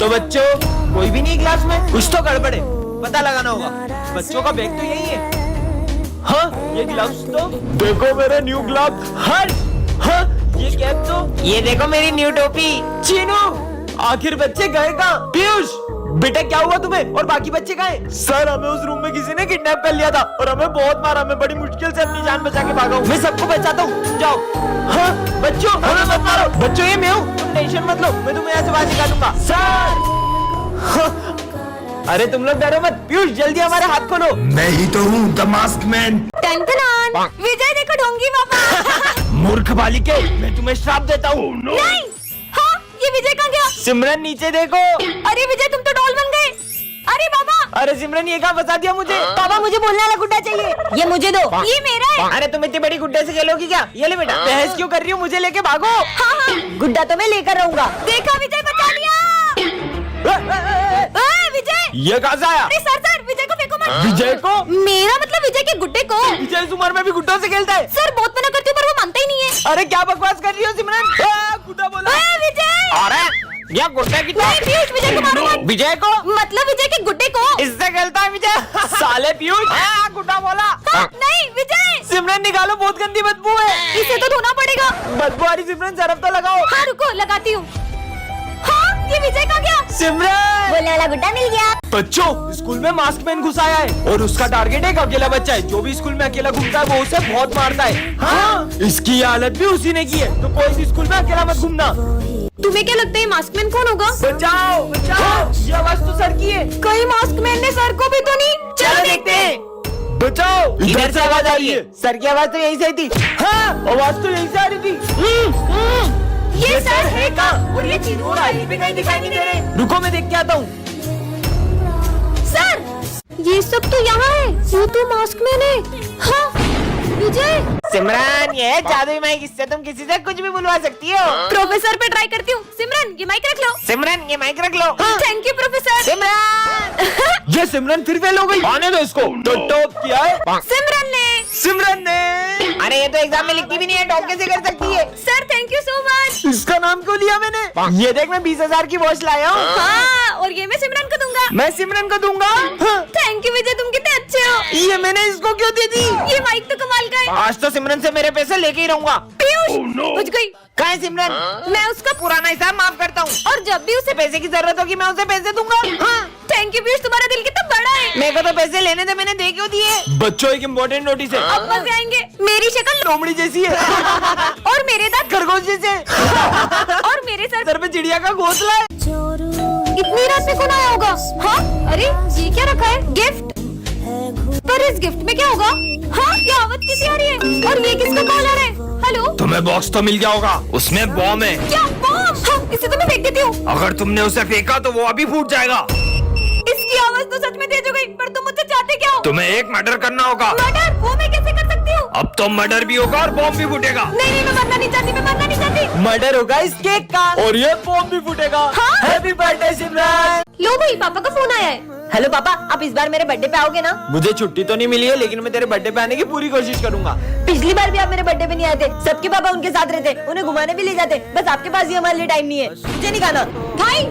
तो बच्चों कोई भी नहीं क्लास में, कुछ तो गड़बड़ है, पता लगाना होगा। बच्चों का बैग तो यही है। हाँ ये ग्लव्स तो देखो, मेरे न्यू ग्लव्स। हाँ ये कैप तो, ये देखो मेरी न्यू टोपी। चीनू आखिर बच्चे गए कहाँ? पीयूष बेटा क्या हुआ तुम्हें और बाकी बच्चे कहाँ हैं? सर हमें उस रूम में किसी ने किडनैप कर लिया था और हमें बहुत मारा। मैं बड़ी मुश्किल से अपनी जान बचा के भागा हूँ। मैं सबको बचाता हूँ, जाओ। हाँ बच्चों हमें मत मारो। बच्चों ये मैं हूँ, तुम टेंशन मत लो, मैं तुम्हें यहाँ से बाहर निकालूंगा। सर अरे तुम लोग डरो मत। पीयूष जल्दी हमारे हाथ खोलो। मैं ही तो हूँ द मास्क मैन। विजय देखो ढोंगी पापा। मूर्ख बालिके, मैं तुम्हें श्राप देता हूँ। नहीं। हाँ ये विजय कहाँ गया? सिमरन नीचे देखो। अरे विजय तुम तो डॉल बन गए। अरे बाबा। अरे सिमरन ये कहाँ फंसा दिया मुझे? पापा मुझे बोलने वाला गुड्डा चाहिए, ये मुझे दो। ये मेरा है। अरे तुम इतनी बड़ी गुड्डे से खेलोगी क्या? ये ले बेटा। बहस क्यों कर रही हो? मुझे लेके भागो। हाँ गुड्डा तो मैं लेकर रहूंगा। देखा विजय बचा लिया। विजय ये कहाँ से आया? अरे सर विजय को फेंको मत। विजय को? मेरा मतलब विजय के गुड्डे को। विजय इस उम्र में भी गुड्डों से खेलता है? सर बहुत मना करती हूँ पर वो मानता ही नहीं है। अरे क्या बकवास कर रही हो सिमरन? गुड्डा बोला। विजय अरे ये गुड्डे की नहीं, पीयूष विजय को मारो मत। विजय को मतलब विजय के गुड्डे को। इससे खेलता है विजय। साले पीयूष गुड्डा बोला। नहीं विजय। सिमरन निकालो, बहुत गंदी बदबू है। इसे तो धोना पड़ेगा। बदबू आ रही सिमरन, सरफ तो लगाओ। हाँ रुको लगाती हूँ। हाँ ये विजय कहाँ गया? सिमरन बोलने वाला गुड्डा मिल गया। बच्चों स्कूल में मास्क मैन घुस आया है और उसका टारगेट एक अकेला बच्चा है। जो भी स्कूल में अकेला घूमता है वो उसे बहुत मारता है। हाँ इसकी हालत भी उसी ने की है, तो कोई भी स्कूल में अकेला मत घूमना। तुम्हें क्या लगता है मास्कमैन कौन होगा? बचाओ बचाओ, ये आवाज तो सर की है। कहीं मास्कमैन ने सर को भी तो नहीं? चलो देखते हैं। बचाओ, इधर से आवाज आ रही है। सर की आवाज तो यहीं से आई थी। हाँ आवाज तो यहीं से आ रही थी। ये सर है कहाँ? और ये चीनू और आइली भी कहीं दिखाई नहीं दे रहे। रुको मैं देख के आता हूँ। सर ये सब तो यहाँ है, ये तो मास्कमैन है। हाँ विजय। सिमरन ये जादुई माइक, इससे तुम किसी से कुछ भी बुलवा सकती हो। प्रोफेसर पे ट्राई करती हूँ। सिमरन ये माइक रख लो। सिमरन ये माइक रख लो। Thank you professor. सिमरन ये सिमरन फिर फेल हो गई। आने दो इसको। तो टॉप किया है सिमरन ने। अरे ये तो एग्जाम में लिखती भी नहीं है, टॉप कैसे कर सकती है? Sir thank you so much. इसका नाम क्यों लिया मैंने? ये देख मैं 20,000 की वॉच लाया हूँ। हाँ और ये मैं सिमरन को दूंगा। मैं सिमरन को दूंगा। थैंक यू विजय, तुम कितने अच्छे हो। ये मैंने इसको क्यों दे दी? ये माइक तो कमाल का है। आज तो सिमरन से मेरे पैसे लेके ही रहूंगा। पीयूष बुझ गई। कहाँ है सिमरन? मैं उसका पुराना हिसाब माफ करता हूँ और जब भी उसे पैसे की जरूरत होगी मैं उसे पैसे दूंगा। हाँ थैंक यू पीयूष, तुम्हारा दिल कितना बड़ा है। मेरे को तो पैसे लेने थे, मैंने दे क्यों दिए? बच्चों एक इम्पोर्टेंट नोटिस है। अब मजे आएंगे। मेरी शक्ल लोमड़ी जैसी है और मेरे दांत खरगोश जैसे और मेरे सर पे चिड़िया का घोंसला है। इतनी रात में कौन आया होगा? हाँ अरे ये क्या रखा है? गिफ्ट। पर इस गिफ्ट में क्या होगा? हाँ ये आवाज किसी आ रही है और ये किसका कॉलर है? हेलो तुम्हें बॉक्स तो मिल गया होगा, उसमें बॉम्ब है। क्या बॉम्ब? हाँ इसे तो मैं फेंक देती हूँ। अगर तुमने उसे फेंका तो वो अभी फूट जाएगा। इसकी आवाज तो सच में तेज हो गई, पर तुम मुझसे चाहते क्या हो? तुम्हें एक मर्डर करना होगा। मर्डर? वो मैं कैसे कर सकती हूँ? अब तो मर्डर भी होगा और बॉम्ब भी फूटेगा। नहीं मैं मरना नहीं चाहती, मैं मरना नहीं चाहती। मर्डर होगा इस केक का और ये बॉम्ब भी फूटेगा। हाँ? हैप्पी बर्थडे सिमरन। लो भाई पापा का फोन आया है। हेलो पापा, आप इस बार मेरे बर्थडे पे आओगे ना? मुझे छुट्टी तो नहीं मिली है, लेकिन मैं तेरे बर्थडे पे आने की पूरी कोशिश करूंगा। पिछली बार भी आप मेरे बर्थडे पे नहीं आए थे। सबके पापा उनके साथ रहते, उन्हें घुमाने भी ले जाते। बस आपके पास ही हमारे लिए टाइम नहीं है। मुझे नहीं खाना। भाई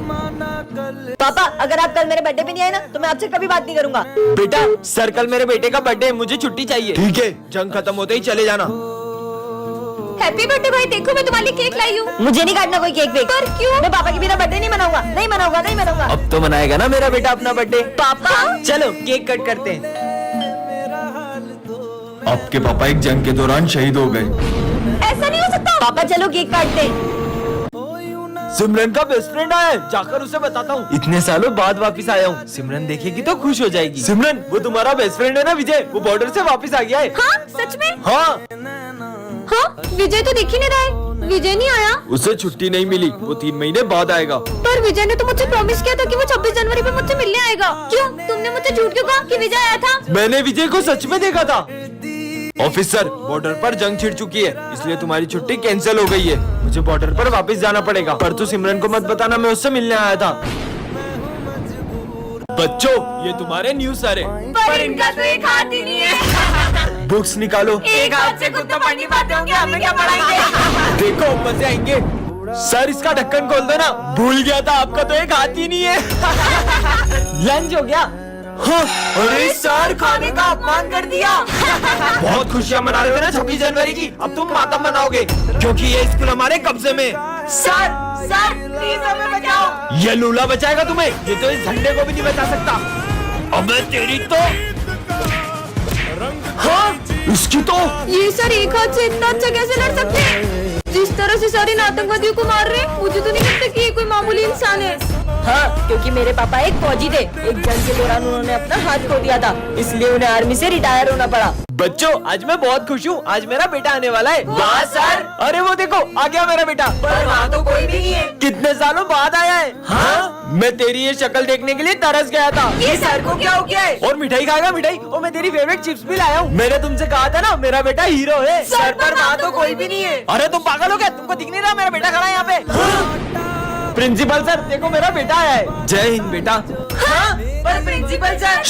पापा अगर आप कल मेरे बर्थडे पे नहीं आए ना तो मैं आपसे कभी बात नहीं करूंगा। बेटा सर कल मेरे बेटे का बर्थडे है, मुझे छुट्टी चाहिए। ठीक है, जंग खत्म होते ही चले जाना। हैप्पी बर्थडे भाई, देखो मैं तुम्हारे लिए केक लाई हूँ। मुझे नहीं काटना कोई केक। पर क्यों? मैं पापा के बिना बर्थडे नहीं मनाऊंगा। नहीं मनाऊंगा, नहीं मनाऊंगा। अब तो मनाएगा ना मेरा बेटा अपना बर्थडे। पापा चलो केक कट करते हैं। आपके पापा एक जंग के दौरान शहीद हो गए। ऐसा नहीं हो सकता। पापा चलो केक काटते हैं। सिमरन का बेस्ट फ्रेंड आया है, जाकर उसे बताता हूँ। इतने सालों बाद वापस आया हूँ, सिमरन देखेगी तो खुश हो जाएगी। सिमरन वो तुम्हारा बेस्ट फ्रेंड है ना विजय, वो बॉर्डर से वापस आ गया है। हाँ सच में? हाँ हाँ विजय तो दिख ही नहीं रहा है। विजय नहीं आया। उसे छुट्टी नहीं मिली, वो 3 महीने बाद आएगा। पर विजय ने तो मुझसे प्रॉमिस किया था कि वो 26 जनवरी पे मुझसे मिलने आएगा। क्यों? तुमने मुझसे झूठ क्यों कहा कि विजय आया था? मैंने विजय को सच में देखा था। ऑफिसर बॉर्डर पर जंग छिड़ चुकी है, इसलिए तुम्हारी छुट्टी कैंसिल हो गई है। मुझे बॉर्डर पर वापस जाना पड़ेगा, पर तू सिमरन को मत बताना मैं उससे मिलने आया था। बच्चों ये तुम्हारे न्यू सर है, पर इनका तो एक हाथ ही नहीं है। बुक्स निकालो। एक हाथ से खुद तो पढ़ नहीं पाते होंगे, हमें क्या पढ़ाएंगे? देखो मजे आएंगे। सर इसका ढक्कन खोल दो ना, भूल गया था आपका तो एक हाथ ही नहीं है। लंच हो गया। हाँ, अरे सर खाने का अपमान कर दिया। बहुत खुशियां मना रहे थे ना 26 जनवरी की, अब तुम मातम मनाओगे क्योंकि ये स्कूल हमारे कब्जे में। सर सर प्लीज हमें बचाओ। ये लूला बचाएगा तुम्हें, ये तो इस झंडे को भी नहीं बचा सकता। अबे तेरी तो, हाँ इसकी तो। ये सर एक हाथ से इतना अच्छा कैसे लड़ सकते हैं? जिस तरह से सर इन आतंकवादियों को मार रहे हैं, मुझे तो नहीं लगता कि ये कोई मामूली इंसान है। हाँ, क्योंकि मेरे पापा एक फौजी थे, एक जंग के दौरान उन्होंने अपना हाथ खो दिया था, इसलिए उन्हें आर्मी से रिटायर होना पड़ा। बच्चों आज मैं बहुत खुश हूँ, आज मेरा बेटा आने वाला है। वाह सर, अरे वो देखो आ गया मेरा बेटा। पर वहाँ तो कोई भी नहीं है, कितने सालों बाद आया है। हाँ, मैं तेरी ये शक्ल देखने के लिए तरस गया था। ये सर को क्या हो गया है? और मिठाई खाएगा मिठाई, और मैं तेरी फेवरेट चिप्स भी लाया हूँ। मैंने तुमसे कहा था ना मेरा बेटा हीरो है। सर पर वहाँ तो कोई भी नहीं है। अरे तुम पागल हो क्या? तुमको दिख नहीं रहा मेरा बेटा खड़ा है यहाँ पे? प्रिंसिपल सर देखो मेरा बेटा आया है। जय हिंद बेटा। हाँ, पर प्रिंसिपल सर।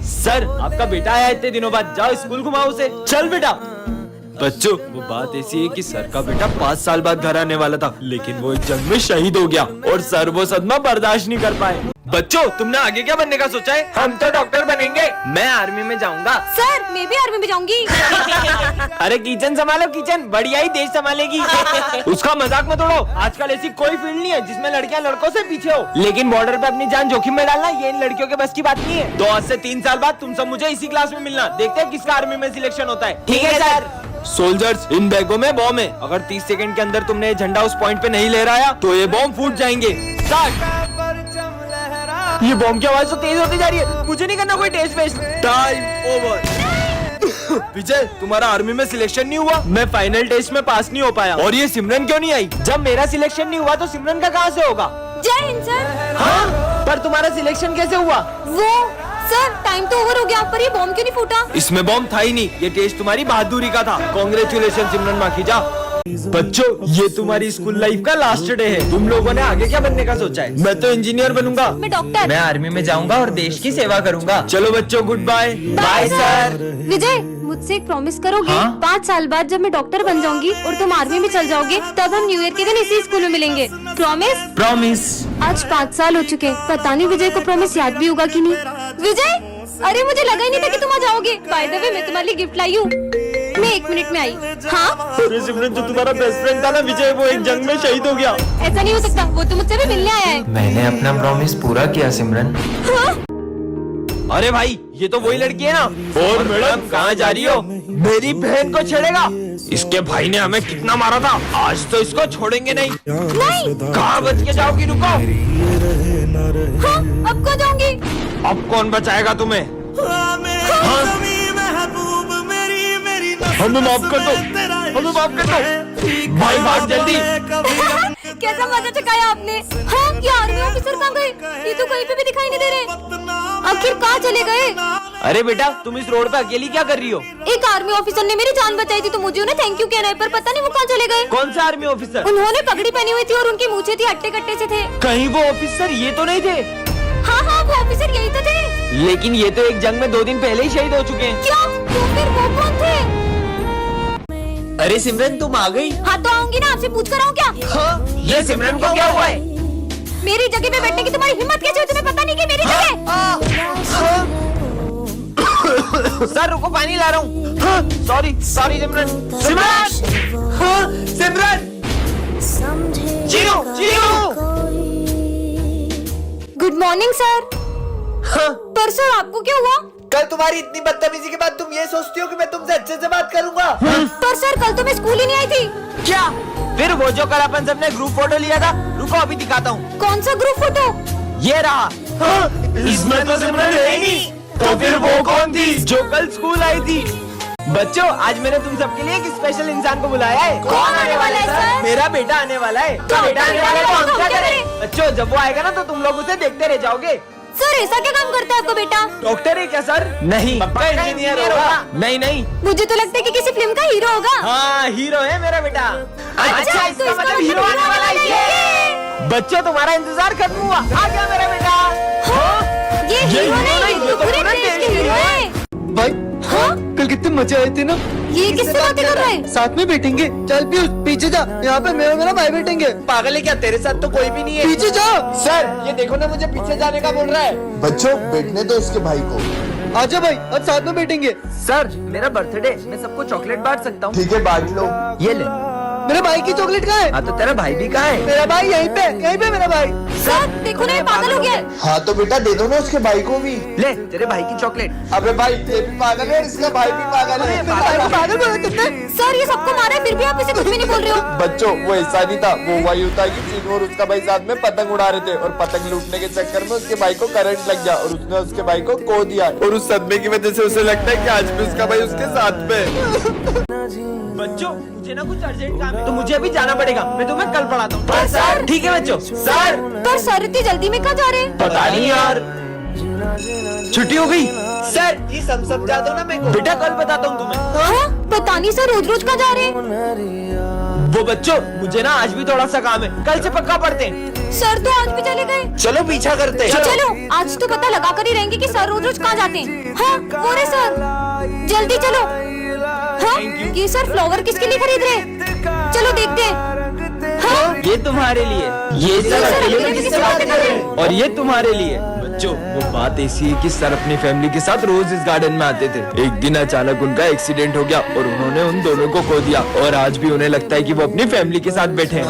सर आपका बेटा आया इतने दिनों बाद, जाओ स्कूल घुमाओ उसे। चल बेटा। बच्चों वो बात ऐसी है कि सर का बेटा 5 साल बाद घर आने वाला था, लेकिन वो एक जंग में शहीद हो गया और सर वो सदमा बर्दाश्त नहीं कर पाए। बच्चों तुमने आगे क्या बनने का सोचा है? हम तो डॉक्टर बनेंगे। मैं आर्मी में जाऊंगा। सर मैं भी आर्मी में जाऊंगी। अरे किचन संभालो, किचन बढ़िया ही देश संभालेगी। उसका मजाक मत उड़ाओ, आजकल ऐसी कोई फील्ड नहीं है जिसमें लड़कियां लड़कों से पीछे हो, लेकिन बॉर्डर पे अपनी जान जोखिम में डालना ये इन लड़कियों के बस की बात नहीं है। तो आज से 3 साल बाद तुम सब मुझे इसी क्लास में मिलना, देखते हैं किसका आर्मी में सिलेक्शन होता है। ठीक है सर। सोल्जर्स इन बैगों में बॉम्ब है, अगर 30 सेकंड के अंदर तुमने ये झंडा उस पॉइंट पे नहीं लहराया तो ये बॉम्ब फूट जाएंगे। ये बॉम्ब की आवाज तो तेज होती जा रही है, मुझे नहीं करना कोई टेस्ट वेस्ट। Time over. विजय तुम्हारा आर्मी में सिलेक्शन नहीं हुआ, मैं फाइनल टेस्ट में पास नहीं हो पाया। और ये सिमरन क्यों नहीं आई? जब मेरा सिलेक्शन नहीं हुआ तो सिमरन का कहाँ से होगा? जय हिंद सर। हाँ, पर तुम्हारा सिलेक्शन कैसे हुआ? वो सर टाइम तो ओवर हो गया, पर ये बॉम्ब क्यों नहीं फूटा? इसमें बॉम्ब था ही नहीं, ये टेस्ट तुम्हारी बहादुरी का था। कांग्रेचुलेशन सिमरन माखीजा। बच्चों ये तुम्हारी स्कूल लाइफ का लास्ट डे है, तुम लोगों ने आगे क्या बनने का सोचा है? मैं तो इंजीनियर बनूंगा। मैं डॉक्टर। मैं आर्मी में जाऊंगा और देश की सेवा करूंगा। चलो बच्चों goodbye. Bye sir. Vijay मुझसे एक प्रॉमिस करोगे? हाँ? 5 साल बाद जब मैं डॉक्टर बन जाऊंगी और तुम आर्मी में चल जाओगे, तब हम न्यू ईयर के दिन इसी स्कूल में मिलेंगे। प्रॉमिस? प्रॉमिस। आज 5 साल हो चुके, पता नहीं विजय को प्रॉमिस याद भी होगा कि नहीं। विजय अरे मुझे लगा ही नहीं था कि तुम आ जाओगे। बाय द वे मैं तुम्हारे लिए गिफ्ट लाई हूँ, मैं 1 मिनट में आई। हाँ अरे सिमरन जो तुम्हारा बेस्ट फ्रेंड था ना विजय, वो एक जंग में शहीद हो गया। ऐसा नहीं हो सकता, वो तो मुझसे भी मिलने आया है। मैंने अपना प्रॉमिस पूरा किया सिमरन। हाँ? अरे भाई ये तो वही लड़की है ना। और मैडम कहाँ जा रही हो? मेरी बहन को छेड़ेगा? इसके भाई ने हमें कितना मारा था, आज तो इसको छोड़ेंगे नहीं। नहीं। कहाँ बच के जाओगी? रुको। हाँ, अब को जाऊंगी। अब कौन बचाएगा तुम्हें? हाँ? हमें माफ कर दो, हमें माफ कर दो। भाई भाग जल्दी। कैसा मजा चकाया आपने। हाँ ये आर्मी ऑफिसर कहाँ गए? ये तो कहीं पे भी दिखाई नहीं दे रहे, आखिर कहाँ चले गए? अरे बेटा तुम इस रोड पे अकेली क्या कर रही हो? एक आर्मी ऑफिसर ने मेरी जान बचाई थी, तो मुझे उन्हें थैंक यू कहना है, पर पता नहीं वो कहाँ चले गए। कौन सा आर्मी ऑफिसर? उन्होंने पगड़ी पहनी हुई थी और उनकी मूछें थी हट्टे कट्टे से थे। कहीं वो ऑफिसर ये तो नहीं थे? हाँ हाँ वो ऑफिसर यही तो थे। लेकिन ये तो एक जंग में 2 दिन पहले ही शहीद हो चुके हैं। क्या? तो फिर वो कौन थे? अरे सिमरन तुम आ गई। हाँ तो आऊंगी ना, आपसे पूछ कर आऊँ क्या? हाँ, ये सिमरन को क्या हुआ है? मेरी जगह पे बैठने की तुम्हारी हिम्मत कैसे हुई? तुम्हें पता नहीं कि मेरी जगह। सर रुको पानी ला रहा हूँ। Sorry sorry Simran. सिमरन हाँ, Simran Cheenu Cheenu. Good morning sir. हाँ, पर सर आपको क्या हुआ? कल तुम्हारी इतनी बदतमीजी के बाद तुम ये सोचती हो कि मैं तुमसे अच्छे से बात करूंगा? पर सर कल तो मैं स्कूल ही नहीं आई थी। क्या? फिर वो जो कल अपन सबने ग्रुप फोटो लिया था, रुको अभी दिखाता हूँ। कौन सा ग्रुप फोटो? ये रहा। इसमें तो सिमरन है ही नहीं, तो फिर वो कौन थी जो कल स्कूल आई थी? बच्चों आज मैंने तुम सबके लिए एक स्पेशल इंसान को बुलाया है। कौन आने वाला है सर? मेरा बेटा आने वाला है। तो बेटा आने वाला है तो हम क्या करें? करें? बच्चों जब वो आएगा ना तो तुम लोग उसे देखते रह जाओगे। सर ऐसा क्या काम करता है आपका बेटा? डॉक्टर है क्या सर? नहीं पक्का इंजीनियर होगा। नहीं नहीं, मुझे तो लगता है कि किसी फिल्म का हीरो होगा। हाँ हीरो है मेरा बेटा। अच्छा तो इसका मतलब हीरो आने वाला है ये। बच्चों तुम्हारा इंतजार खत्म हुआ, आ गया मेरा बेटा। हाँ? ये हीरो नहीं, ये तो पूरे देश के हीरो है। भाई हाँ? कल कितने मजे आए थे ना। ये किससे बातें कर रहा है? साथ में बैठेंगे। चल पीयूष पीछे जा, यहाँ पे मेरा भाई बैठेंगे। पागल है क्या? तेरे साथ तो कोई भी नहीं है। पीछे जा। सर ये देखो ना, मुझे पीछे जाने का बोल रहा है। बच्चों बैठने दो उसके भाई को। आजा भाई, आज साथ में बैठेंगे। सर मेरा बर्थडे, मैं सबको चॉकलेट बांट सकता हूँ। ठीक है बांट लो। ये ले। मेरे भाई की चॉकलेट कहाँ है? हाँ तो तेरा भाई भी कहाँ है? मेरा भाई यहीं पे मेरा भाई। सर देखो ना, ये पागल हो गया है। हाँ तो बेटा दे दो ना उसके भाई को भी। ले तेरे भाई की चॉकलेट। अबे भाई ये भी पागल है, इसका भाई भी पागल है। पागल बोला तुमने? सर ये सबको मारा है, फिर भी आप इसे कुछ भी नहीं बोल रहे हो। बच्चों वो ऐसा नहीं था, वो वही होता है कि चीनू और उसका भाई साथ में पतंग उड़ा रहे थे और पतंग लूटने के चक्कर में उसके भाई को करंट लग गया और उसने उसके भाई को खो दिया और उस सदमे की वजह से उसे लगता है कि आज भी उसका भाई उसके साथ में। बच्चों मुझे ना कुछ अर्जेंट काम है तो मुझे अभी जाना पड़ेगा। मैं तुम्हें कल पढ़ाता हूँ। पर सर। ठीक है बच्चों। सर पर सर इतनी जल्दी में कहाँ जा रहे हैं? पता नहीं यार, छुट्टी हो गई। सर ये सब समझा दो ना मेरे को। बेटा कल बताता हूँ तुम्हें। हाँ? पता नहीं सर, रोज रोज कहाँ जा रहे हैं? वो बच्चों मुझे ना आज भी थोड़ा सा काम है, कल से पक्का पढ़ते हैं। सर तो आज भी चले गए। चलो पीछा करते हैं। चलो आज तो पता लगा कर ही रहेंगे कि सर रोज रोज कहाँ जाते हैं। हाँ वो रहे सर, जल्दी चलो। हाँ ये सर फ्लावर किसके लिए खरीद रहे हैं? चलो देखते हैं। हाँ ये तुम्हारे लिए, ये सर सर अकेले में अकेले किससे बातें कर रहे हैं? और ये तुम्हारे लिए। बच्चों वो बात ऐसी है कि सर अपनी फैमिली के साथ रोज इस गार्डन में आते थे। एक दिन अचानक उनका एक्सीडेंट हो गया और उन्होंने उन दोनों को खो दिया और आज भी उन्हें लगता है कि वो अपनी फैमिली के साथ बैठे हैं।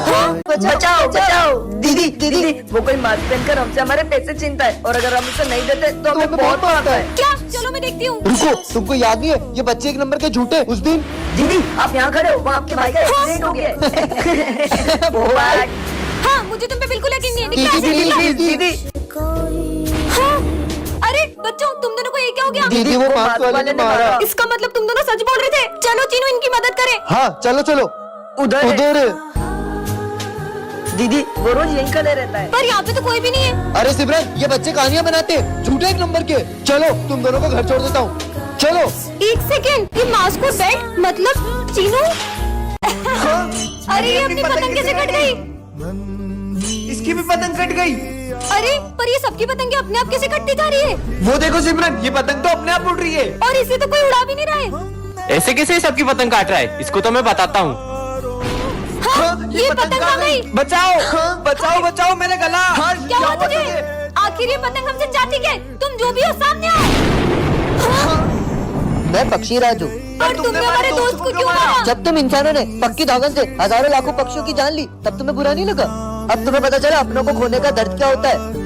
बचाओ बचाओ। दीदी दीदी वो कोई मास्क पहनकर हमसे हमारे पैसे छीनता है और अगर हम उसे नहीं देते तो हमें बहुत मारता है। क्या? चलो मैं देखती हूँ। रुको, तुमको याद नहीं है ये बच्चे एक नंबर के झूठे उस दिन? दीदी आप यहाँ खड़े हो, वो आपके भाई का एक्सीडेंट हो गया है। हाँ मुझे तुम पे बिल्कुल यकीन नहीं है। निकलो यहाँ से, निकलो। दीदी हाँ? अरे बच्चों तुम दोनों को ये क्या हो गया? दीदी वो मास्क वाले ने मारा। इसका मतलब तुम दोनों सच बोल रहे थे। चलो चीनू इनकी मदद करे। हाँ चलो चलो। उधर। दीदी वो रोज यहीं खड़े रहता है। पर यहाँ पे तो कोई भी नहीं है। अरे सिमरन ये बच्चे कहानियां बनाते हैं, झूठे एक नंबर के। चलो तुम दोनों को घर छोड़ देता हूँ। चलो। एक सेकेंड, ये मास्क और बैट मतलब चीनू? अरे ये अपनी पतंग कैसे कट गई? इसकी भी पतंग कट गई। अरे पर ये सबकी पतंगे अपने आप कैसे कटती जा रही है? वो देखो सिमरन, ये पतंग तो अपने आप उड़ रही है। और इसे तो कोई उड़ा भी नहीं रहा है। ऐसे कैसे सबकी पतंग काट रहा है? इसको तो मैं बताता हूँ। हाँ, ये पतंग आ गई। बचाओ बचाओ बचाओ मेरा गला। क्या हुआ तुझे? आखिर ये पतंग हमसे जाती क्या? तुम जो भी हो सामने आओ। मैं पक्षी राजू। पर तुमने हमारे दोस्त को क्यों मारा? जब तुम इंसानों ने पक्की धागन से हजारों लाखों पक्षियों की जान ली तब तुम्हें बुरा नहीं लगा? अब तुम्हें पता चला अपनों को खोने का दर्द क्या होता है।